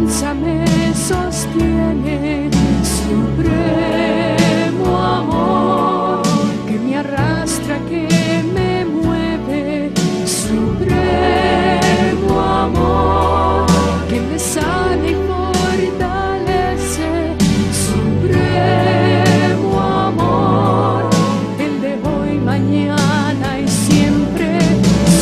fuerza me sostiene, supremo amor que me arrastra, que me mueve, supremo amor que me sana y fortalece, supremo amor, el de hoy, mañana y siempre,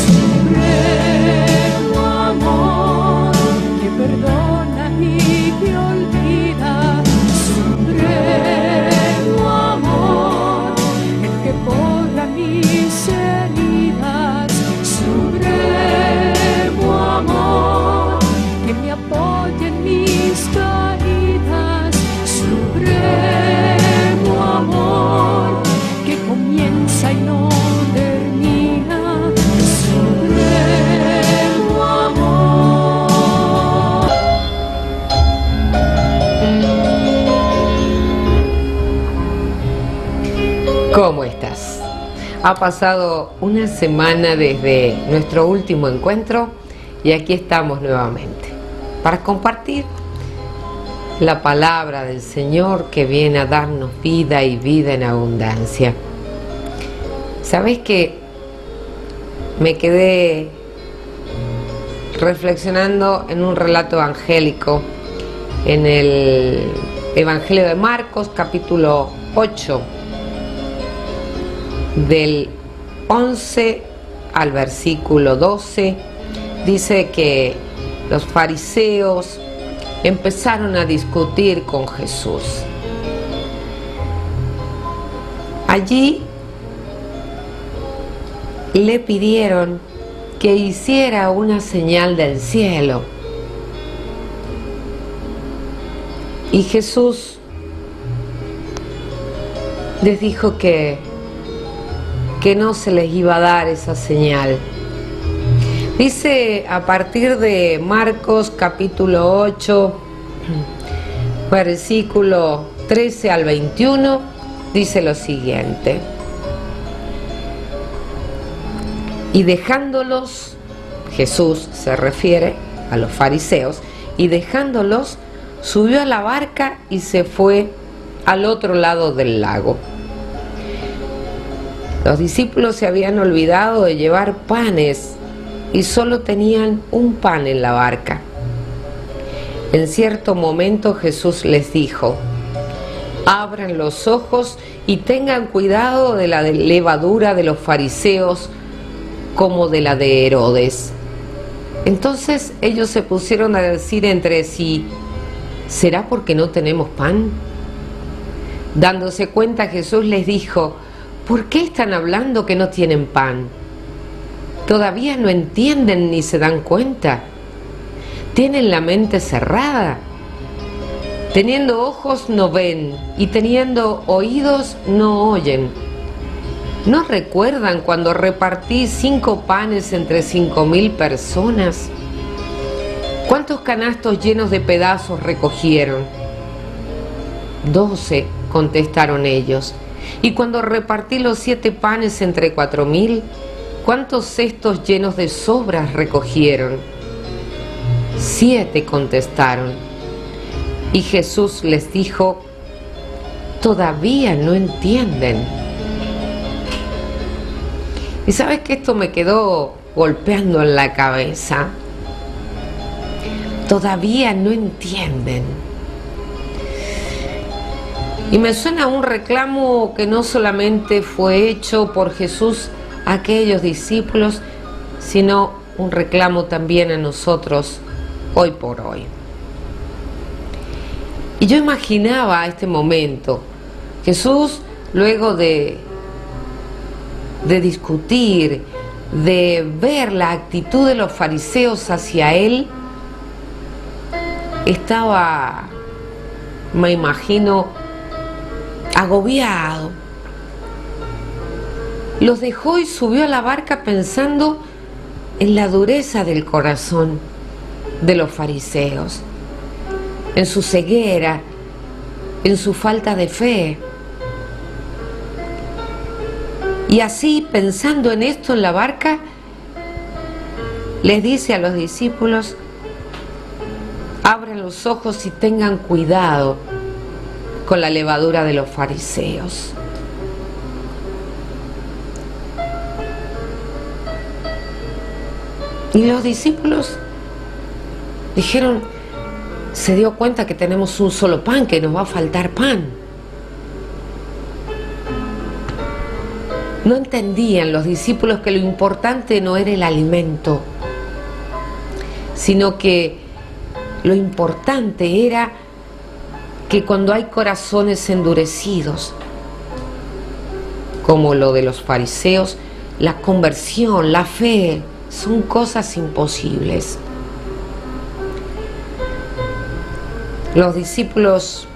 supremo amor que perdona y que olvida, supremo amor, el que borra mis heridas, supremo amor que me apoya en mis caídas, supremo amor que comienza y no termina, supremo amor. ¿Cómo estás? Ha pasado una semana desde nuestro último encuentro y aquí estamos nuevamente para compartir la palabra del Señor que viene a darnos vida y vida en abundancia. ¿Sabes qué? Me quedé reflexionando en un relato evangélico en el Evangelio de Marcos, capítulo 8, del 11 al versículo 12. Dice que los fariseos empezaron a discutir con Jesús. Allí le pidieron que hiciera una señal del cielo. Y Jesús les dijo que no se les iba a dar esa señal. Dice a partir de Marcos capítulo 8, versículo 13 al 21, dice lo siguiente: y dejándolos, Jesús se refiere a los fariseos, y dejándolos, subió a la barca y se fue al otro lado del lago. Los discípulos se habían olvidado de llevar panes y solo tenían un pan en la barca. En cierto momento Jesús les dijo: abran los ojos y tengan cuidado de la levadura de los fariseos como de la de Herodes. Entonces ellos se pusieron a decir entre sí: ¿será porque no tenemos pan? Dándose cuenta, Jesús les dijo: ¿por qué están hablando que no tienen pan? ¿Todavía no entienden ni se dan cuenta? ¿Tienen la mente cerrada? Teniendo ojos no ven y teniendo oídos no oyen. ¿No recuerdan cuando repartí 5 panes entre 5.000 personas? ¿Cuántos canastos llenos de pedazos recogieron? 12, contestaron ellos. Y cuando repartí los 7 panes entre 4.000, ¿cuántos cestos llenos de sobras recogieron? 7, contestaron. Y Jesús les dijo: todavía no entienden. Y sabes que esto me quedó golpeando en la cabeza. Todavía no entienden. Y me suena un reclamo que no solamente fue hecho por Jesús a aquellos discípulos, sino un reclamo también a nosotros hoy por hoy. Y yo imaginaba este momento, Jesús, luego de discutir, de ver la actitud de los fariseos hacia él, estaba, me imagino, agobiado. Los dejó y subió a la barca pensando en la dureza del corazón de los fariseos, en su ceguera, en su falta de fe. Y así, pensando en esto en la barca, les dice a los discípulos: abran los ojos y tengan cuidado con la levadura de los fariseos. Y los discípulos dijeron, se dio cuenta que tenemos un solo pan, que nos va a faltar pan. No entendían los discípulos que lo importante no era el alimento, sino que lo importante era que cuando hay corazones endurecidos, como lo de los fariseos, la conversión, la fe, son cosas imposibles. Los discípulos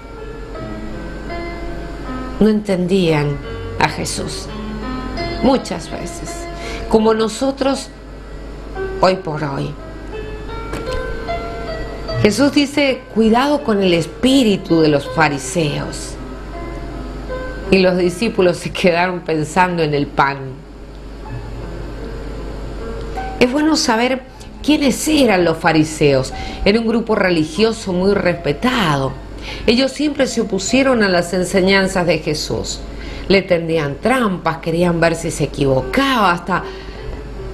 no entendían a Jesús muchas veces, como nosotros hoy por hoy. Jesús dice, cuidado con el espíritu de los fariseos. Y los discípulos se quedaron pensando en el pan. Es bueno saber quiénes eran los fariseos. Era un grupo religioso muy respetado. Ellos siempre se opusieron a las enseñanzas de Jesús. Le tendían trampas, querían ver si se equivocaba, hasta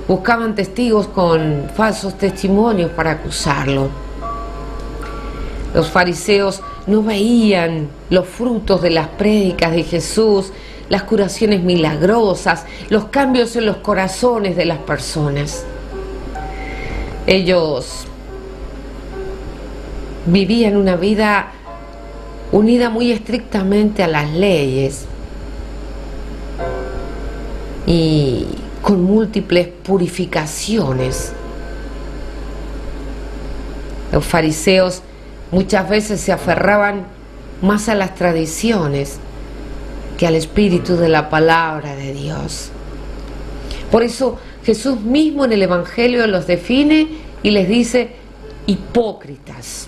buscaban testigos con falsos testimonios para acusarlo. Los fariseos no veían los frutos de las prédicas de Jesús, las curaciones milagrosas, los cambios en los corazones de las personas. Ellos vivían una vida unida muy estrictamente a las leyes y con múltiples purificaciones. Los fariseos muchas veces se aferraban más a las tradiciones que al espíritu de la palabra de Dios. Por eso Jesús mismo en el Evangelio los define y les dice, hipócritas.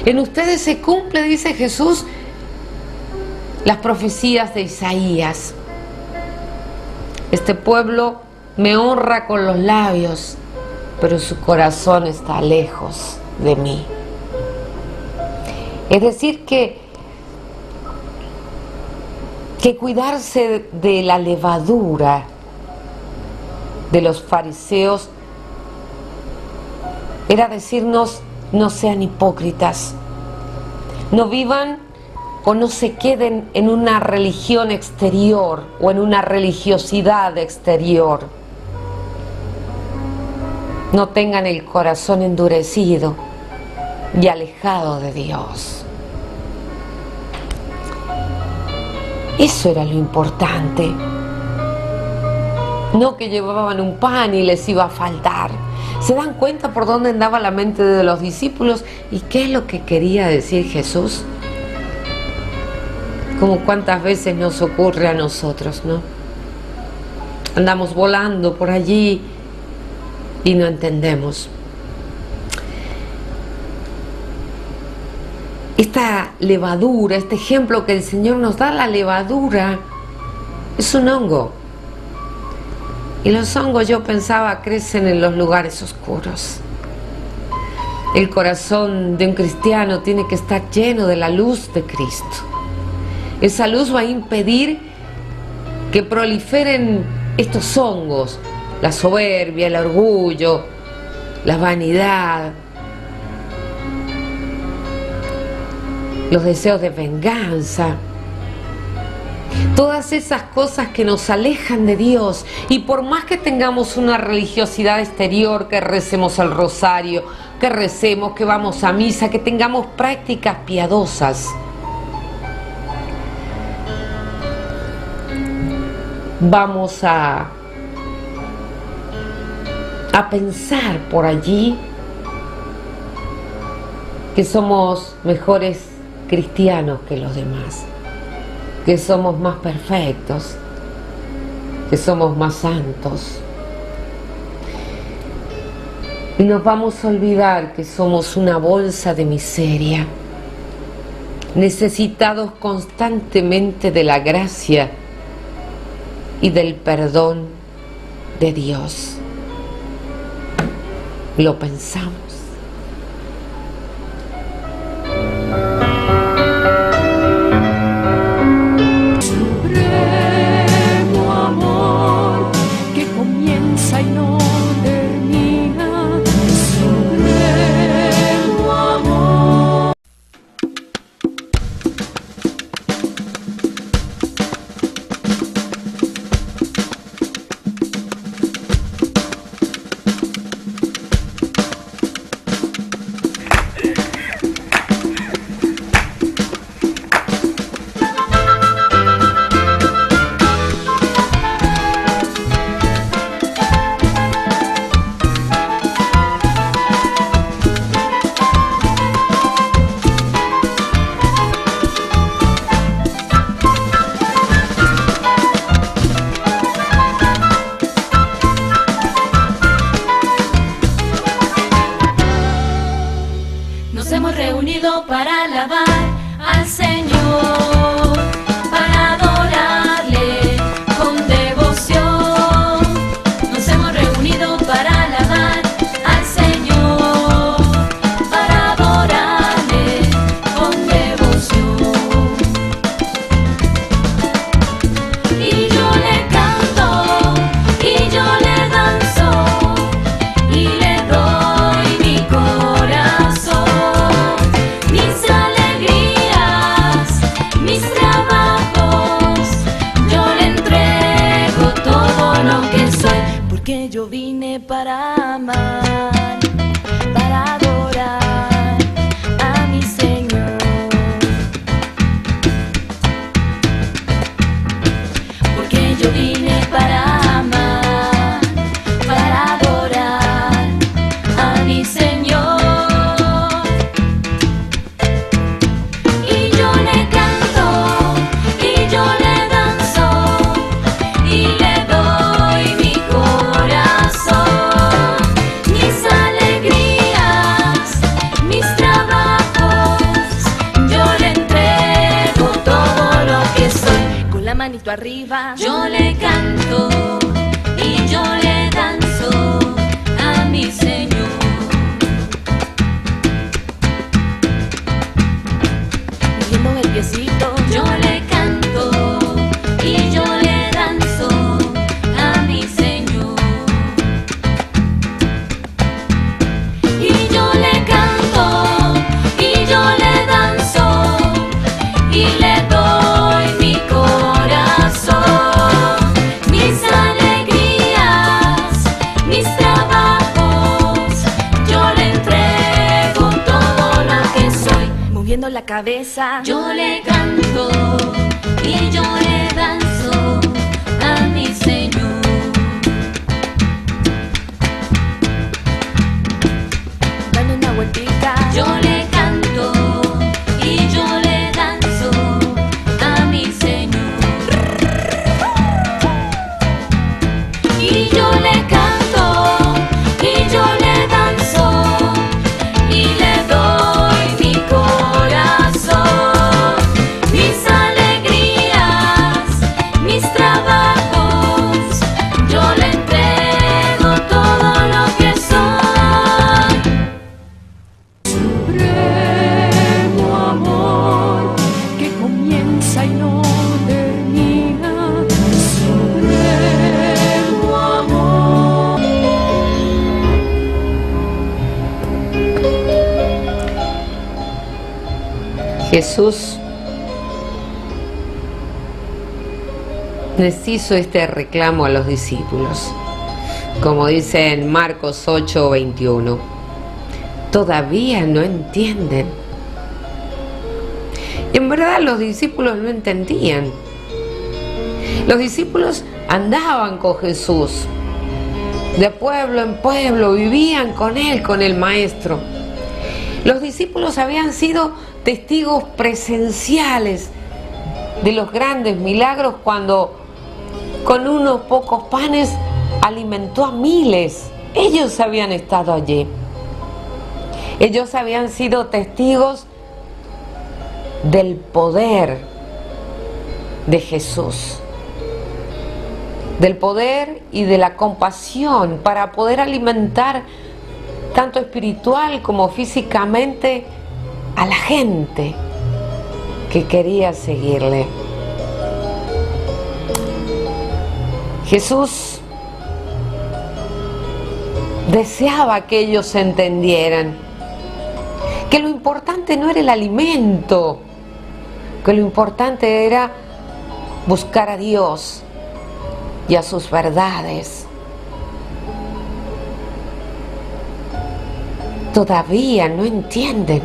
En ustedes se cumple, dice Jesús, las profecías de Isaías. Este pueblo me honra con los labios, pero su corazón está lejos de mí. Es decir, que cuidarse de la levadura de los fariseos era decirnos, no sean hipócritas, no vivan o no se queden en una religión exterior o en una religiosidad exterior. No tengan el corazón endurecido y alejado de Dios. Eso era lo importante. No que llevaban un pan y les iba a faltar. ¿Se dan cuenta por dónde andaba la mente de los discípulos y qué es lo que quería decir Jesús? Como cuántas veces nos ocurre a nosotros, ¿no? Andamos volando por allí y no entendemos. Esta levadura, este ejemplo que el Señor nos da, la levadura es un hongo. Y los hongos, yo pensaba, crecen en los lugares oscuros. El corazón de un cristiano tiene que estar lleno de la luz de Cristo. Esa luz va a impedir que proliferen estos hongos, la soberbia, el orgullo, la vanidad, los deseos de venganza, todas esas cosas que nos alejan de Dios. Y por más que tengamos una religiosidad exterior, que recemos el rosario, que recemos, que vamos a misa, que tengamos prácticas piadosas, vamos a pensar por allí que somos mejores cristianos que los demás, que somos más perfectos, que somos más santos. Y nos vamos a olvidar que somos una bolsa de miseria, necesitados constantemente de la gracia y del perdón de Dios. ¿Lo pensamos? no termina, supremo amor. Nos hemos reunido para alabar al Señor, para adorarle con devoción. Nos hemos reunido para alabar al Señor, para adorarle con devoción. Y yo le canto, y yo le danzo, y le doy mi corazón. Mis alegrías, mis trabajos, yo le entrego todo lo que soy, porque yo vine para amar, para adorar a mi Señor. Porque yo vine para amar, para adorar a mi Señor. Manito arriba, yo le canto y yo le danzo a mi Señor. Moviendo el piecito, yo le canto y yo le danzo a mi Señor. Y yo le canto y yo le danzo y le doy mi corazón. Mis alegrías, mis trabajos, yo le entrego todo lo que soy. Moviendo la cabeza, yo le canto y yo le danzo a mi Señor. Dando una vueltita, yo le canto y yo le danzo a mi Señor. Y yo le canto y yo le danzo y le doy mi corazón. Mis alegrías, mis trabajos, yo le entrego todo lo que soy. Supremo amor que comienza y no termina, supremo amor. Jesús les hizo este reclamo a los discípulos, como dice en Marcos 8:21. Todavía no entienden. Y en verdad los discípulos no entendían. Los discípulos andaban con Jesús, de pueblo en pueblo, vivían con Él, con el Maestro. Los discípulos habían sido testigos presenciales de los grandes milagros cuando con unos pocos panes alimentó a miles. Ellos habían estado allí. Ellos habían sido testigos del poder de Jesús, del poder y de la compasión para poder alimentar tanto espiritual como físicamente a la gente que quería seguirle. Jesús deseaba que ellos entendieran que lo importante no era el alimento, que lo importante era buscar a Dios y a sus verdades. Todavía no entienden.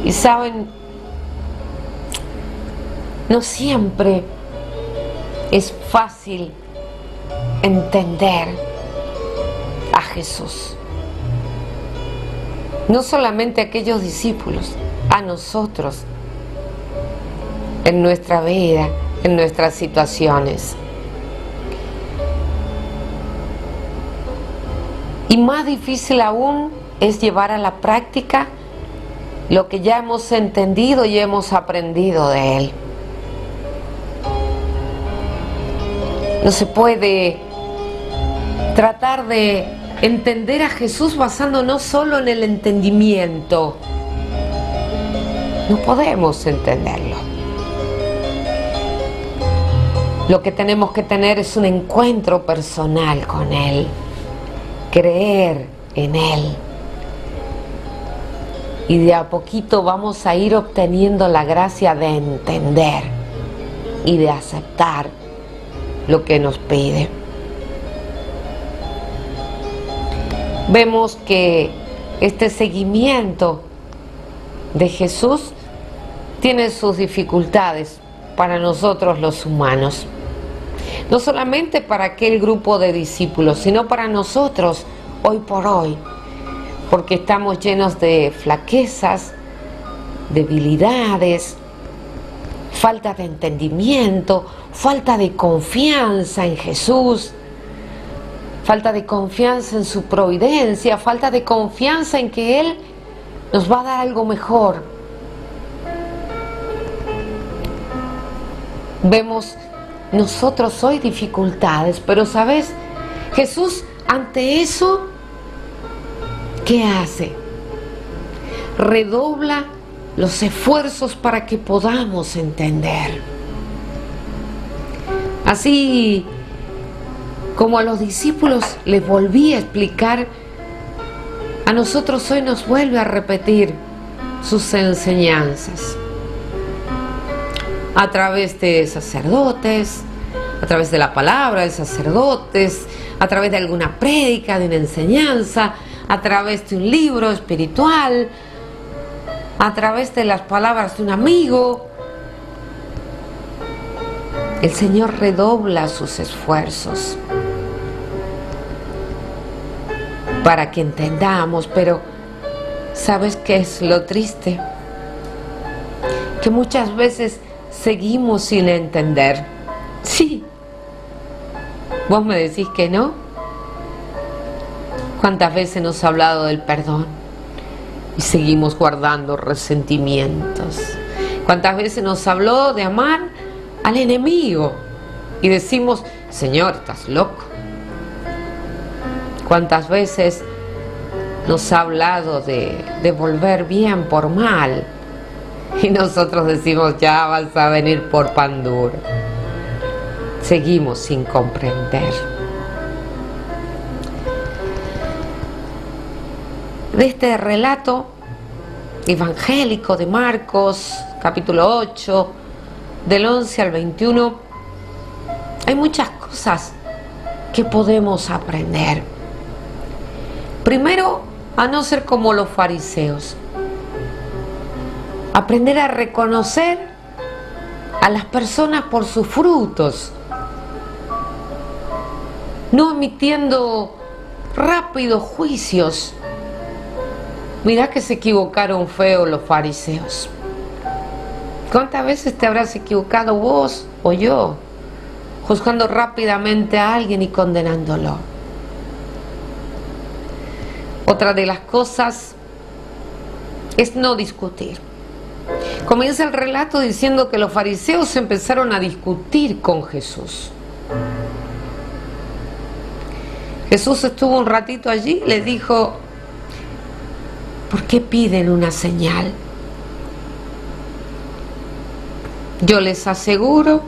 Y saben, no siempre es fácil entender a Jesús. No solamente a aquellos discípulos, a nosotros, en nuestra vida, en nuestras situaciones. Y más difícil aún es llevar a la práctica lo que ya hemos entendido y hemos aprendido de Él. No se puede tratar de entender a Jesús basándonos solo en el entendimiento. No podemos entenderlo. Lo que tenemos que tener es un encuentro personal con Él, creer en Él. Y de a poquito vamos a ir obteniendo la gracia de entender y de aceptar lo que nos pide. Vemos que este seguimiento de Jesús tiene sus dificultades para nosotros los humanos. No solamente para aquel grupo de discípulos, sino para nosotros hoy por hoy, porque estamos llenos de flaquezas, debilidades, falta de entendimiento, falta de confianza en Jesús, falta de confianza en su providencia, falta de confianza en que Él nos va a dar algo mejor. Vemos nosotros hoy dificultades, pero ¿sabes? Jesús ante eso, ¿qué hace? Redobla los esfuerzos para que podamos entender. Así como a los discípulos les volví a explicar, a nosotros hoy nos vuelve a repetir sus enseñanzas. A través de sacerdotes, a través de la palabra de sacerdotes, a través de alguna prédica, de una enseñanza, a través de un libro espiritual, a través de las palabras de un amigo. El Señor redobla sus esfuerzos para que entendamos, pero ¿sabes qué es lo triste? Que muchas veces seguimos sin entender. Sí. ¿Vos me decís que no? ¿Cuántas veces nos ha hablado del perdón y seguimos guardando resentimientos? ¿Cuántas veces nos habló de amar al enemigo y decimos, Señor, estás loco? ¿Cuántas veces nos ha hablado de devolver bien por mal? Y nosotros decimos, ya vas a venir por pan duro. Seguimos sin comprender. De este relato evangélico de Marcos, capítulo 8, del 11 al 21, hay muchas cosas que podemos aprender. Primero, a no ser como los fariseos. Aprender a reconocer a las personas por sus frutos, no emitiendo rápidos juicios. Mirá que se equivocaron feo los fariseos. ¿Cuántas veces te habrás equivocado vos o yo, juzgando rápidamente a alguien y condenándolo? Otra de las cosas es no discutir. Comienza el relato diciendo que los fariseos empezaron a discutir con Jesús. Jesús estuvo un ratito allí y les dijo, ¿por qué piden una señal? Yo les aseguro,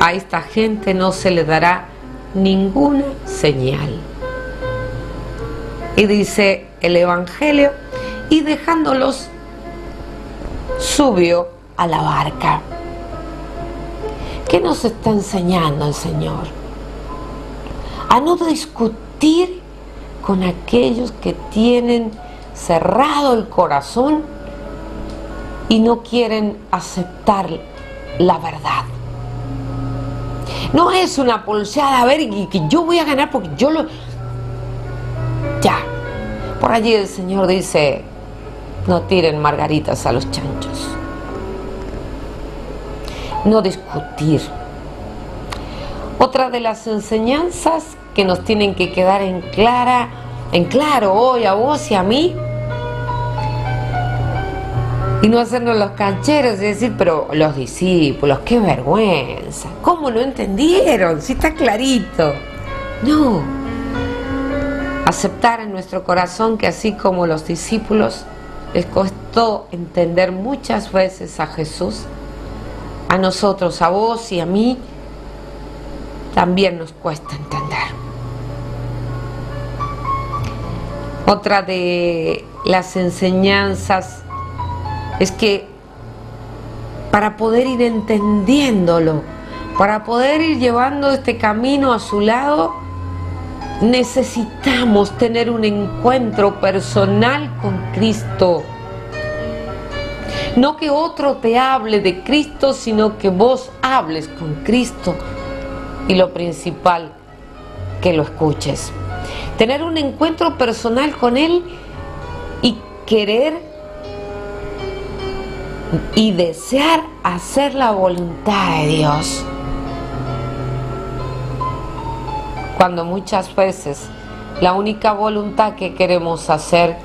a esta gente no se le dará ninguna señal. Y dice el Evangelio, y dejándolos, subió a la barca. ¿Qué nos está enseñando el Señor? A no discutir con aquellos que tienen cerrado el corazón y no quieren aceptar la verdad. No es una pulseada, a ver, y que yo voy a ganar porque yo lo... Ya. Por allí el Señor dice, no tiren margaritas a los chanchos. No discutir. Otra de las enseñanzas que nos tienen que quedar en claro hoy a vos y a mí, y no hacernos los cancheros y decir, pero los discípulos, qué vergüenza, ¿cómo no entendieron? Si está clarito. No, aceptar en nuestro corazón que así como los discípulos les costó entender muchas veces a Jesús, a nosotros, a vos y a mí, también nos cuesta entender. Otra de las enseñanzas es que para poder ir entendiéndolo, para poder ir llevando este camino a su lado, necesitamos tener un encuentro personal con Cristo. No que otro te hable de Cristo, sino que vos hables con Cristo. Y lo principal, que lo escuches. Tener un encuentro personal con Él y querer y desear hacer la voluntad de Dios. Cuando muchas veces la única voluntad que queremos hacer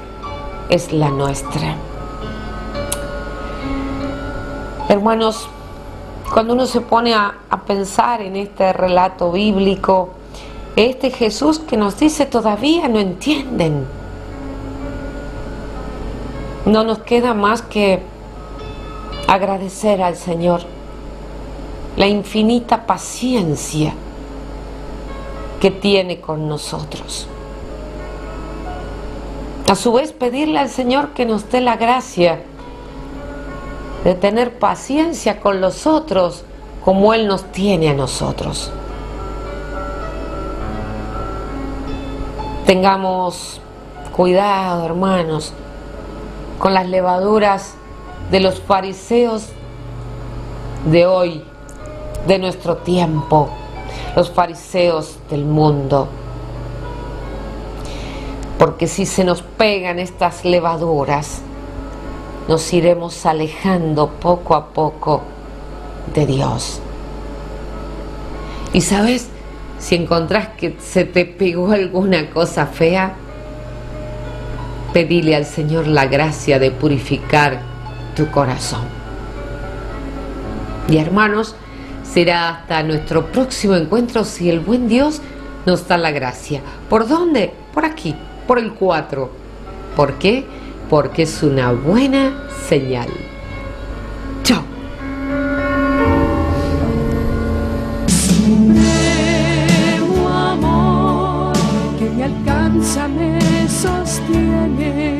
es la nuestra. Hermanos, cuando uno se pone a pensar en este relato bíblico, este Jesús que nos dice todavía no entienden, no nos queda más que agradecer al Señor la infinita paciencia que tiene con nosotros. A su vez, pedirle al Señor que nos dé la gracia de tener paciencia con los otros como Él nos tiene a nosotros. Tengamos cuidado, hermanos, con las levaduras de los fariseos de hoy, de nuestro tiempo, los fariseos del mundo. Porque si se nos pegan estas levaduras, nos iremos alejando poco a poco de Dios. Y sabes, si encontrás que se te pegó alguna cosa fea, pedile al Señor la gracia de purificar tu corazón. Y hermanos, será hasta nuestro próximo encuentro si el buen Dios nos da la gracia. ¿Por dónde? Por aquí, por el 4. ¿Por qué? Porque es una buena señal. Chao. Supremo amor que me alcanza, me sostiene.